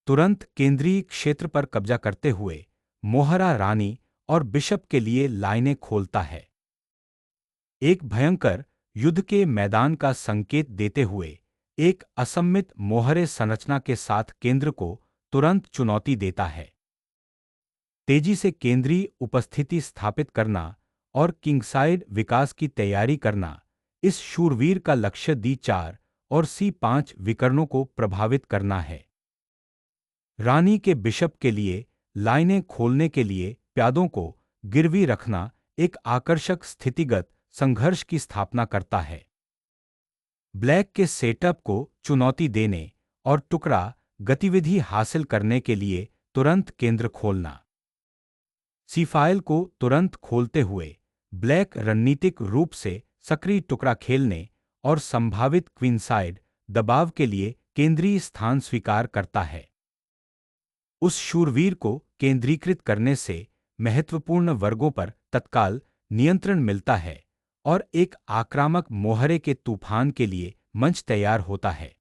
तुरंत केंद्रीय क्षेत्र पर कब्जा करते हुए मोहरा रानी और बिशप के लिए लाइनें खोलता है। एक भयंकर युद्ध के मैदान का संकेत देते हुए एक असममित मोहरे संरचना के साथ केंद्र को तुरंत चुनौती देता है। तेजी से केंद्रीय उपस्थिति स्थापित करना और किंगसाइड विकास की तैयारी करना इस शूरवीर का लक्ष्य D4 और C5 विकर्णों को प्रभावित करना है। रानी के बिशप के लिए लाइनें खोलने के लिए प्यादों को गिरवी रखना एक आकर्षक स्थितिगत संघर्ष की स्थापना करता है। ब्लैक के सेटअप को चुनौती देने और टुकड़ा गतिविधि हासिल करने के लिए तुरंत केंद्र खोलना। C फाइल को तुरंत खोलते हुए ब्लैक रणनीतिक रूप से सक्रिय टुकड़ा खेलने और संभावित क्वीनसाइड दबाव के लिए केंद्रीय स्थान स्वीकार करता है। उस शूरवीर को केंद्रीकृत करने से महत्वपूर्ण वर्गों पर तत्काल नियंत्रण मिलता है और एक आक्रामक मोहरे के तूफान के लिए मंच तैयार होता है।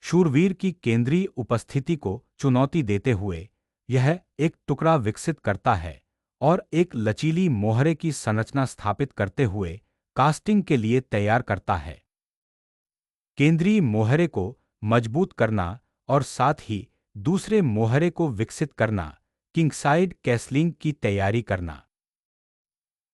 शूरवीर की केंद्रीय उपस्थिति को चुनौती देते हुए यह एक टुकड़ा विकसित करता है और एक लचीली मोहरे की संरचना स्थापित करते हुए कास्टिंग के लिए तैयार करता है। केंद्रीय मोहरे को मजबूत करना और साथ ही दूसरे मोहरे को विकसित करना, किंगसाइड कैसलिंग की तैयारी करना।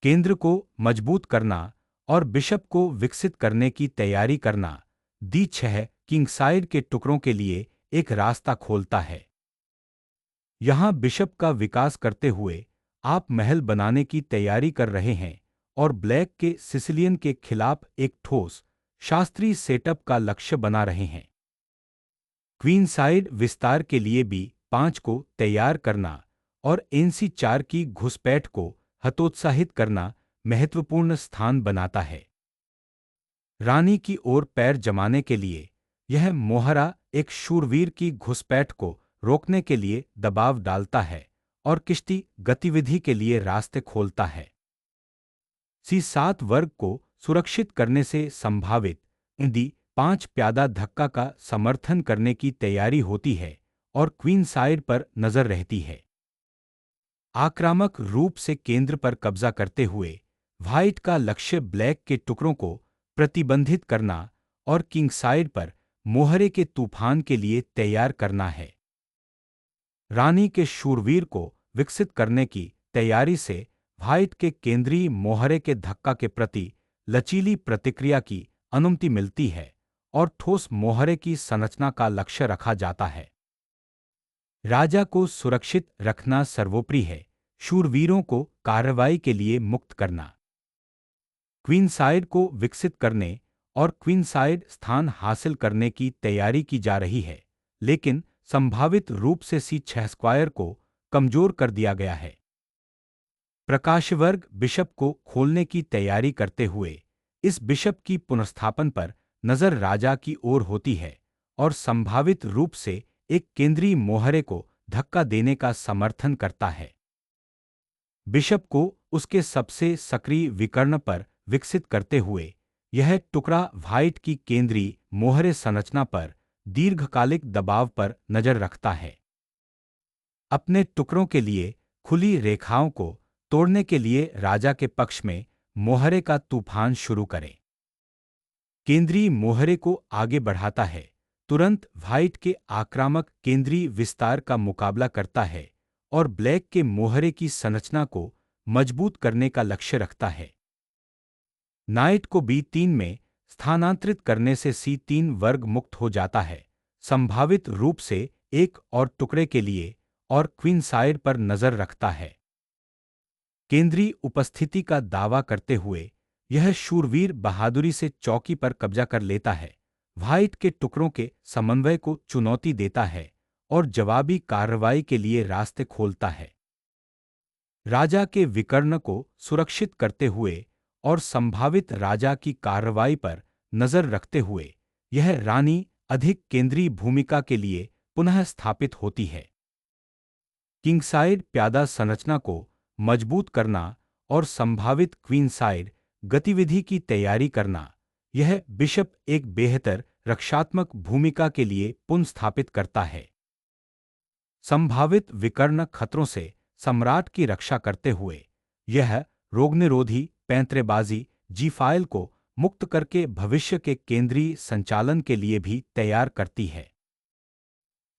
केंद्र को मजबूत करना और बिशप को विकसित करने की तैयारी करना D6 किंगसाइड के टुकड़ों के लिए एक रास्ता खोलता है। यहां बिशप का विकास करते हुए आप महल बनाने की तैयारी कर रहे हैं और ब्लैक के सिसिलियन के खिलाफ एक ठोस शास्त्रीय सेटअप का लक्ष्य बना रहे हैं। क्वीनसाइड विस्तार के लिए B5 को तैयार करना और NC4 की घुसपैठ को हतोत्साहित करना महत्वपूर्ण स्थान बनाता है। रानी की ओर पैर जमाने के लिए यह मोहरा एक शूरवीर की घुसपैठ को रोकने के लिए दबाव डालता है और किश्ती गतिविधि के लिए रास्ते खोलता है। C7 वर्ग को सुरक्षित करने से संभावित D5 प्यादा धक्का का समर्थन करने की तैयारी होती है और क्वीनसाइड पर नजर रहती है। आक्रामक रूप से केंद्र पर कब्जा करते हुए व्हाइट का लक्ष्य ब्लैक के टुकड़ों को प्रतिबंधित करना और किंगसाइड पर मोहरे के तूफान के लिए तैयार करना है। रानी के शूरवीर को विकसित करने की तैयारी से व्हाइट के केंद्रीय मोहरे के धक्का के प्रति लचीली प्रतिक्रिया की अनुमति मिलती है और ठोस मोहरे की संरचना का लक्ष्य रखा जाता है। राजा को सुरक्षित रखना सर्वोपरि है, शूरवीरों को कार्रवाई के लिए मुक्त करना। क्वीनसाइड को विकसित करने और क्वीनसाइड स्थान हासिल करने की तैयारी की जा रही है, लेकिन संभावित रूप से C6 स्क्वायर को कमजोर कर दिया गया है। प्रकाशवर्ग बिशप को खोलने की तैयारी करते हुए इस बिशप की पुनर्स्थापन पर नजर राजा की ओर होती है और संभावित रूप से एक केंद्रीय मोहरे को धक्का देने का समर्थन करता है। बिशप को उसके सबसे सक्रिय विकर्ण पर विकसित करते हुए यह टुकड़ा व्हाइट की केंद्रीय मोहरे संरचना पर दीर्घकालिक दबाव पर नजर रखता है। अपने टुकड़ों के लिए खुली रेखाओं को तोड़ने के लिए राजा के पक्ष में मोहरे का तूफान शुरू करें। केंद्रीय मोहरे को आगे बढ़ाता है, तुरंत व्हाइट के आक्रामक केंद्रीय विस्तार का मुकाबला करता है और ब्लैक के मोहरे की संरचना को मजबूत करने का लक्ष्य रखता है। नाइट को B3 में स्थानांतरित करने से C3 वर्ग मुक्त हो जाता है, संभावित रूप से एक और टुकड़े के लिए, और क्वीनसाइड पर नजर रखता है। केंद्रीय उपस्थिति का दावा करते हुए यह शूरवीर बहादुरी से चौकी पर कब्जा कर लेता है, व्हाइट के टुकड़ों के समन्वय को चुनौती देता है और जवाबी कार्रवाई के लिए रास्ते खोलता है। राजा के विकर्ण को सुरक्षित करते हुए और संभावित राजा की कार्रवाई पर नजर रखते हुए यह रानी अधिक केंद्रीय भूमिका के लिए पुनः स्थापित होती है। किंगसाइड प्यादा संरचना को मजबूत करना और संभावित क्वीनसाइड गतिविधि की तैयारी करना, यह बिशप एक बेहतर रक्षात्मक भूमिका के लिए पुनर्स्थापित करता है। संभावित विकर्ण खतरों से सम्राट की रक्षा करते हुए यह रोगनिरोधी पैंतरेबाजी जी-फाइल को मुक्त करके भविष्य के केंद्रीय संचालन के लिए भी तैयार करती है।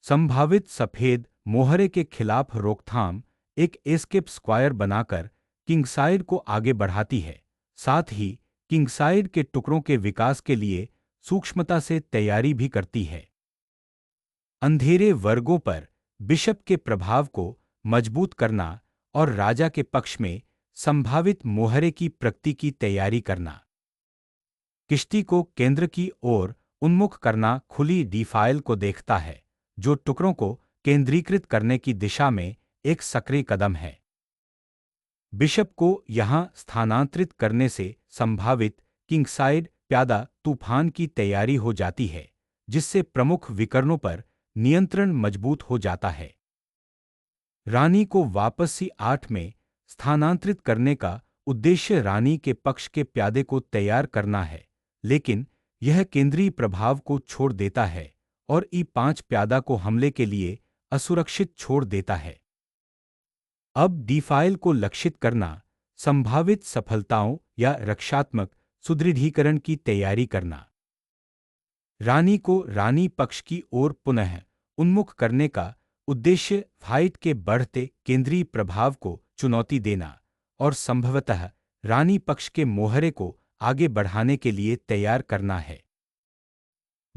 संभावित सफेद मोहरे के खिलाफ रोकथाम एक एस्केप स्क्वायर बनाकर किंगसाइड को आगे बढ़ाती है, साथ ही किंगसाइड के टुकड़ों के विकास के लिए सूक्ष्मता से तैयारी भी करती है। अंधेरे वर्गों पर बिशप के प्रभाव को मजबूत करना और राजा के पक्ष में संभावित मोहरे की प्रगति की तैयारी करना। किश्ती को केंद्र की ओर उन्मुख करना खुली डी-फाइल को देखता है, जो टुकड़ों को केंद्रीकृत करने की दिशा में एक सक्रिय कदम है। बिशप को यहां स्थानांतरित करने से संभावित किंगसाइड प्यादा तूफान की तैयारी हो जाती है, जिससे प्रमुख विकर्णों पर नियंत्रण मजबूत हो जाता है। रानी को वापस C8 में स्थानांतरित करने का उद्देश्य रानी के पक्ष के प्यादे को तैयार करना है, लेकिन यह केंद्रीय प्रभाव को छोड़ देता है और E5 प्यादा को हमले के लिए असुरक्षित छोड़ देता है। अब डी-फाइल को लक्षित करना, संभावित सफलताओं या रक्षात्मक सुदृढ़ीकरण की तैयारी करना। रानी को रानी पक्ष की ओर पुनः उन्मुख करने का उद्देश्य फाइट के बढ़ते केंद्रीय प्रभाव को चुनौती देना और संभवतः रानी पक्ष के मोहरे को आगे बढ़ाने के लिए तैयार करना है।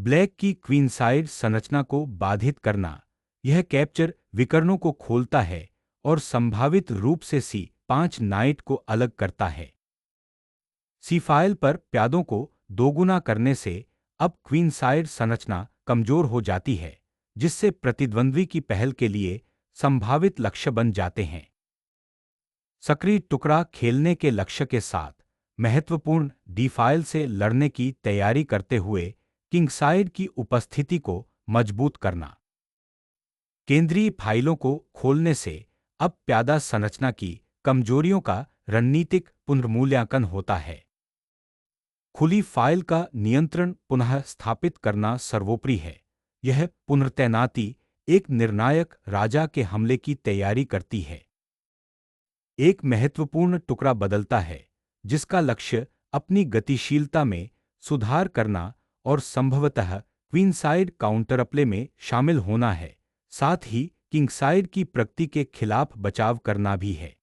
ब्लैक की क्वीनसाइड संरचना को बाधित करना, यह कैप्चर विकर्णों को खोलता है और संभावित रूप से C5 नाइट को अलग करता है। C-फाइल पर प्यादों को दोगुना करने से अब क्वीनसाइड संरचना कमजोर हो जाती है, जिससे प्रतिद्वंद्वी की पहल के लिए संभावित लक्ष्य बन जाते हैं। सक्रिय टुकड़ा खेलने के लक्ष्य के साथ महत्वपूर्ण डी-फाइल से लड़ने की तैयारी करते हुए किंगसाइड की उपस्थिति को मजबूत करना। केंद्रीय फाइलों को खोलने से अब प्यादा संरचना की कमजोरियों का रणनीतिक पुनर्मूल्यांकन होता है। खुली फाइल का नियंत्रण पुनः स्थापित करना सर्वोपरि है। यह पुनर्तैनाती एक निर्णायक राजा के हमले की तैयारी करती है। एक महत्वपूर्ण टुकड़ा बदलता है, जिसका लक्ष्य अपनी गतिशीलता में सुधार करना और संभवतः क्वीनसाइड काउंटरप्ले में शामिल होना है, साथ ही किंगसाइड की प्रगति के खिलाफ बचाव करना भी है।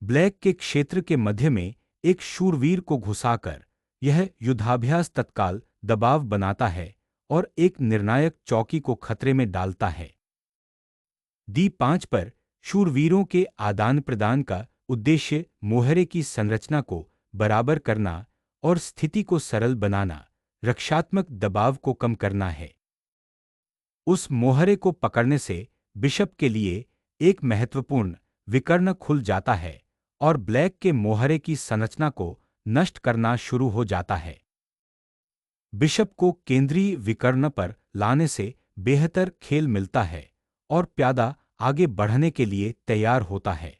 ब्लैक के क्षेत्र के मध्य में एक शूरवीर को घुसाकर यह युद्धाभ्यास तत्काल दबाव बनाता है और एक निर्णायक चौकी को खतरे में डालता है। D5 पर शूरवीरों के आदान प्रदान का उद्देश्य मोहरे की संरचना को बराबर करना और स्थिति को सरल बनाना, रक्षात्मक दबाव को कम करना है। उस मोहरे को पकड़ने से बिशप के लिए एक महत्वपूर्ण विकर्ण खुल जाता है और ब्लैक के मोहरे की संरचना को नष्ट करना शुरू हो जाता है। बिशप को केंद्रीय विकर्ण पर लाने से बेहतर खेल मिलता है और प्यादा आगे बढ़ने के लिए तैयार होता है।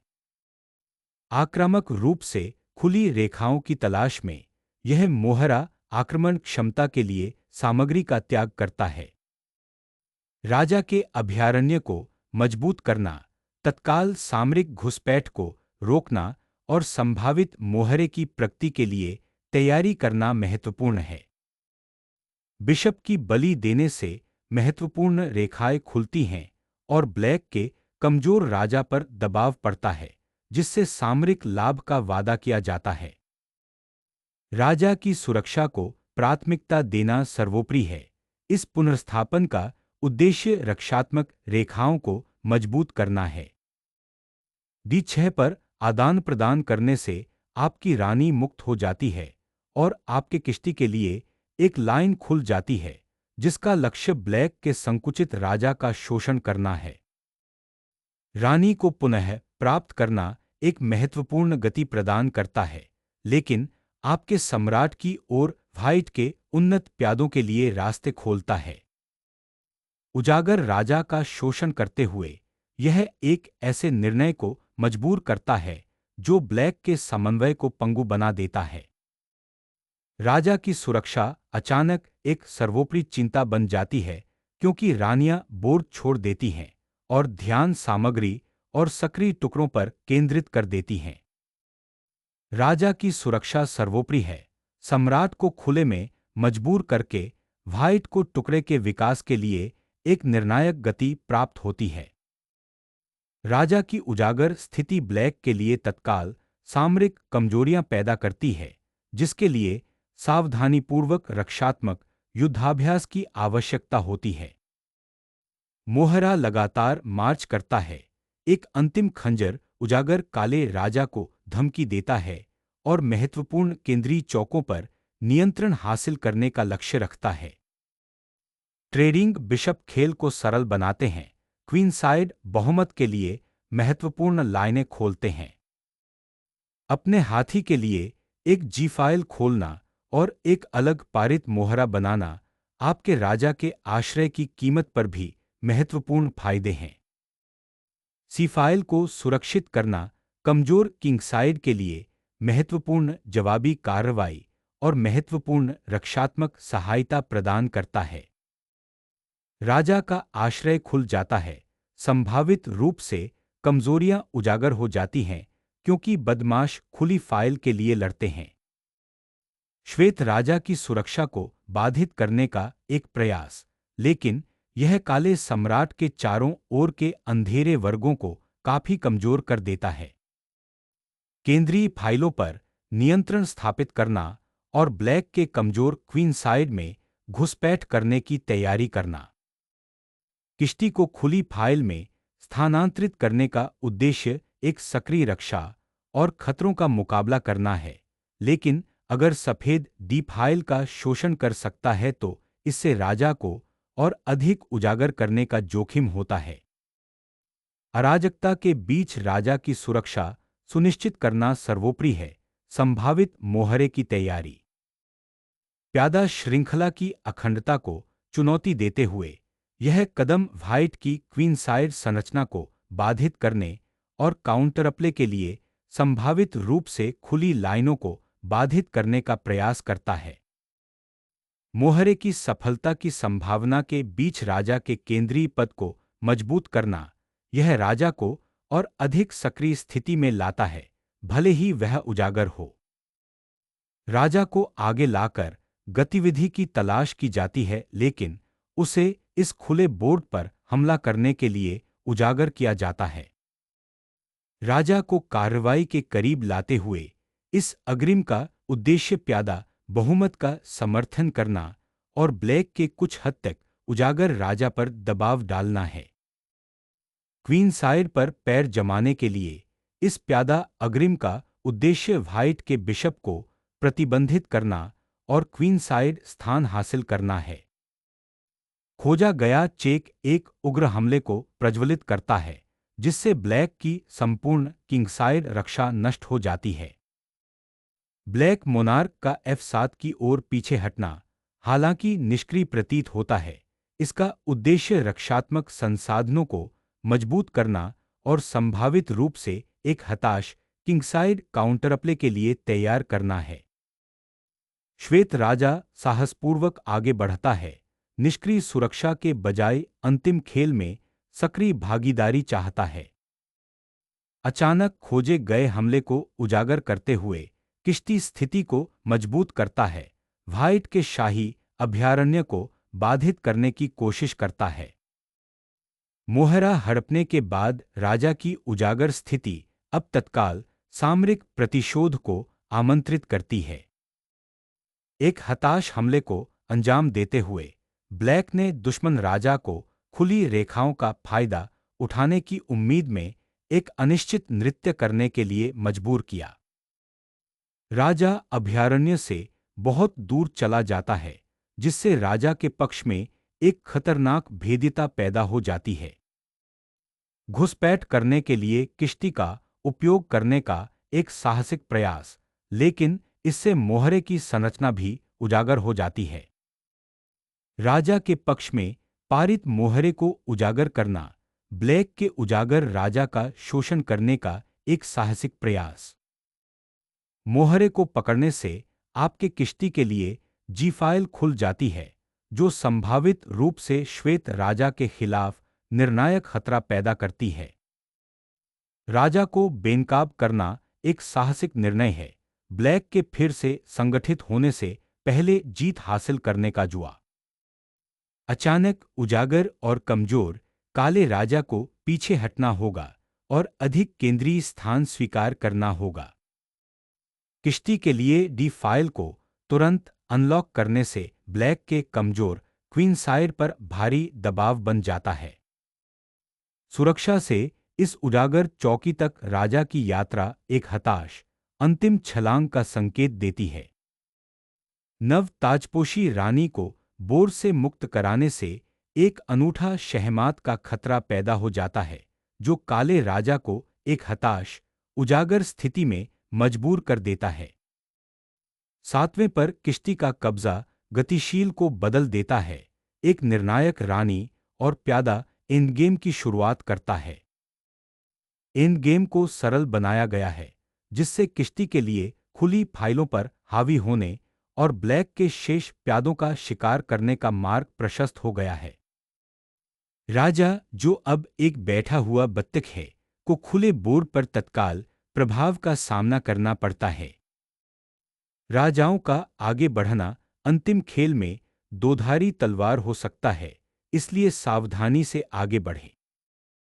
आक्रामक रूप से खुली रेखाओं की तलाश में यह मोहरा आक्रमण क्षमता के लिए सामग्री का त्याग करता है। राजा के अभयारण्य को मजबूत करना, तत्काल सामरिक घुसपैठ को रोकना और संभावित मोहरे की प्रगति के लिए तैयारी करना महत्वपूर्ण है। बिशप की बलि देने से महत्वपूर्ण रेखाएं खुलती हैं और ब्लैक के कमजोर राजा पर दबाव पड़ता है, जिससे सामरिक लाभ का वादा किया जाता है। राजा की सुरक्षा को प्राथमिकता देना सर्वोपरि है। इस पुनर्स्थापन का उद्देश्य रक्षात्मक रेखाओं को मजबूत करना है। D6 पर आदान प्रदान करने से आपकी रानी मुक्त हो जाती है और आपके किश्ती के लिए एक लाइन खुल जाती है, जिसका लक्ष्य ब्लैक के संकुचित राजा का शोषण करना है। रानी को पुनः प्राप्त करना एक महत्वपूर्ण गति प्रदान करता है, लेकिन आपके सम्राट की ओर व्हाइट के उन्नत प्यादों के लिए रास्ते खोलता है। उजागर राजा का शोषण करते हुए यह एक ऐसे निर्णय को मजबूर करता है जो ब्लैक के समन्वय को पंगु बना देता है। राजा की सुरक्षा अचानक एक सर्वोपरि चिंता बन जाती है, क्योंकि रानियां बोर्ड छोड़ देती हैं और ध्यान सामग्री और सक्रिय टुकड़ों पर केंद्रित कर देती हैं। राजा की सुरक्षा सर्वोपरि है। सम्राट को खुले में मजबूर करके व्हाइट को टुकड़े के विकास के लिए एक निर्णायक गति प्राप्त होती है। राजा की उजागर स्थिति ब्लैक के लिए तत्काल सामरिक कमजोरियां पैदा करती है, जिसके लिए सावधानीपूर्वक रक्षात्मक युद्धाभ्यास की आवश्यकता होती है। मोहरा लगातार मार्च करता है। एक अंतिम खंजर उजागर काले राजा को धमकी देता है और महत्वपूर्ण केंद्रीय चौकों पर नियंत्रण हासिल करने का लक्ष्य रखता है। ट्रेडिंग बिशप खेल को सरल बनाते हैं। क्वीनसाइड बहुमत के लिए महत्वपूर्ण लाइनें खोलते हैं। अपने हाथी के लिए एक जी फाइल खोलना और एक अलग पारित मोहरा बनाना आपके राजा के आश्रय की कीमत पर भी महत्वपूर्ण फायदे हैं। सी फाइल को सुरक्षित करना कमजोर किंगसाइड के लिए महत्वपूर्ण जवाबी कार्रवाई और महत्वपूर्ण रक्षात्मक सहायता प्रदान करता है। राजा का आश्रय खुल जाता है। संभावित रूप से कमजोरियां उजागर हो जाती हैं क्योंकि बदमाश खुली फाइल के लिए लड़ते हैं। श्वेत राजा की सुरक्षा को बाधित करने का एक प्रयास, लेकिन यह काले सम्राट के चारों ओर के अंधेरे वर्गों को काफी कमजोर कर देता है। केंद्रीय फाइलों पर नियंत्रण स्थापित करना और ब्लैक के कमजोर क्वीन साइड में घुसपैठ करने की तैयारी करना। किश्ती को खुली फाइल में स्थानांतरित करने का उद्देश्य एक सक्रिय रक्षा और खतरों का मुकाबला करना है, लेकिन अगर सफेद डी फाइल का शोषण कर सकता है तो इससे राजा को और अधिक उजागर करने का जोखिम होता है। अराजकता के बीच राजा की सुरक्षा सुनिश्चित करना सर्वोपरि है। संभावित मोहरे की तैयारी। प्यादा श्रृंखला की अखंडता को चुनौती देते हुए यह कदम व्हाइट की क्वीनसाइड संरचना को बाधित करने और काउंटरप्ले के लिए संभावित रूप से खुली लाइनों को बाधित करने का प्रयास करता है। मोहरे की सफलता की संभावना के बीच राजा के केंद्रीय पद को मजबूत करना यह राजा को और अधिक सक्रिय स्थिति में लाता है, भले ही वह उजागर हो। राजा को आगे लाकर गतिविधि की तलाश की जाती है, लेकिन उसे इस खुले बोर्ड पर हमला करने के लिए उजागर किया जाता है। राजा को कार्रवाई के करीब लाते हुए इस अग्रिम का उद्देश्य प्यादा बहुमत का समर्थन करना और ब्लैक के कुछ हद तक उजागर राजा पर दबाव डालना है। क्वीनसाइड पर पैर जमाने के लिए इस प्यादा अग्रिम का उद्देश्य व्हाइट के बिशप को प्रतिबंधित करना और क्वीनसाइड स्थान हासिल करना है। खोजा गया चेक एक उग्र हमले को प्रज्वलित करता है, जिससे ब्लैक की संपूर्ण किंगसाइड रक्षा नष्ट हो जाती है। ब्लैक मोनार्क का F7 की ओर पीछे हटना, हालांकि निष्क्रिय प्रतीत होता है, इसका उद्देश्य रक्षात्मक संसाधनों को मजबूत करना और संभावित रूप से एक हताश किंगसाइड काउंटरप्ले के लिए तैयार करना है। श्वेत राजा साहसपूर्वक आगे बढ़ता है, निष्क्रिय सुरक्षा के बजाय अंतिम खेल में सक्रिय भागीदारी चाहता है। अचानक खोजे गए हमले को उजागर करते हुए किश्ती स्थिति को मजबूत करता है, व्हाइट के शाही अभयारण्य को बाधित करने की कोशिश करता है। मोहरा हड़पने के बाद राजा की उजागर स्थिति अब तत्काल सामरिक प्रतिशोध को आमंत्रित करती है। एक हताश हमले को अंजाम देते हुए ब्लैक ने दुश्मन राजा को खुली रेखाओं का फायदा उठाने की उम्मीद में एक अनिश्चित नृत्य करने के लिए मजबूर किया। राजा अभयारण्य से बहुत दूर चला जाता है, जिससे राजा के पक्ष में एक खतरनाक भेद्यता पैदा हो जाती है। घुसपैठ करने के लिए किश्ती का उपयोग करने का एक साहसिक प्रयास, लेकिन इससे मोहरे की संरचना भी उजागर हो जाती है। राजा के पक्ष में पारित मोहरे को उजागर करना, ब्लैक के उजागर राजा का शोषण करने का एक साहसिक प्रयास। मोहरे को पकड़ने से आपके किश्ती के लिए जी फाइल खुल जाती है, जो संभावित रूप से श्वेत राजा के खिलाफ निर्णायक खतरा पैदा करती है। राजा को बेनकाब करना एक साहसिक निर्णय है, ब्लैक के फिर से संगठित होने से पहले जीत हासिल करने का जुआ। अचानक उजागर और कमजोर काले राजा को पीछे हटना होगा और अधिक केंद्रीय स्थान स्वीकार करना होगा। किश्ती के लिए डी फाइल को तुरंत अनलॉक करने से ब्लैक के कमजोर क्वीन साइड पर भारी दबाव बन जाता है। सुरक्षा से इस उजागर चौकी तक राजा की यात्रा एक हताश अंतिम छलांग का संकेत देती है। नव ताजपोशी रानी को बोर से मुक्त कराने से एक अनूठा शहमात का खतरा पैदा हो जाता है, जो काले राजा को एक हताश उजागर स्थिति में मजबूर कर देता है। सातवें पर किश्ती का कब्जा गतिशील को बदल देता है, एक निर्णायक रानी और प्यादा एंड गेम की शुरुआत करता है। एंड गेम को सरल बनाया गया है, जिससे किश्ती के लिए खुली फाइलों पर हावी होने और ब्लैक के शेष प्यादों का शिकार करने का मार्ग प्रशस्त हो गया है। राजा, जो अब एक बैठा हुआ बत्तख है, को खुले बोर्ड पर तत्काल प्रभाव का सामना करना पड़ता है। राजाओं का आगे बढ़ना अंतिम खेल में दोधारी तलवार हो सकता है, इसलिए सावधानी से आगे बढ़ें।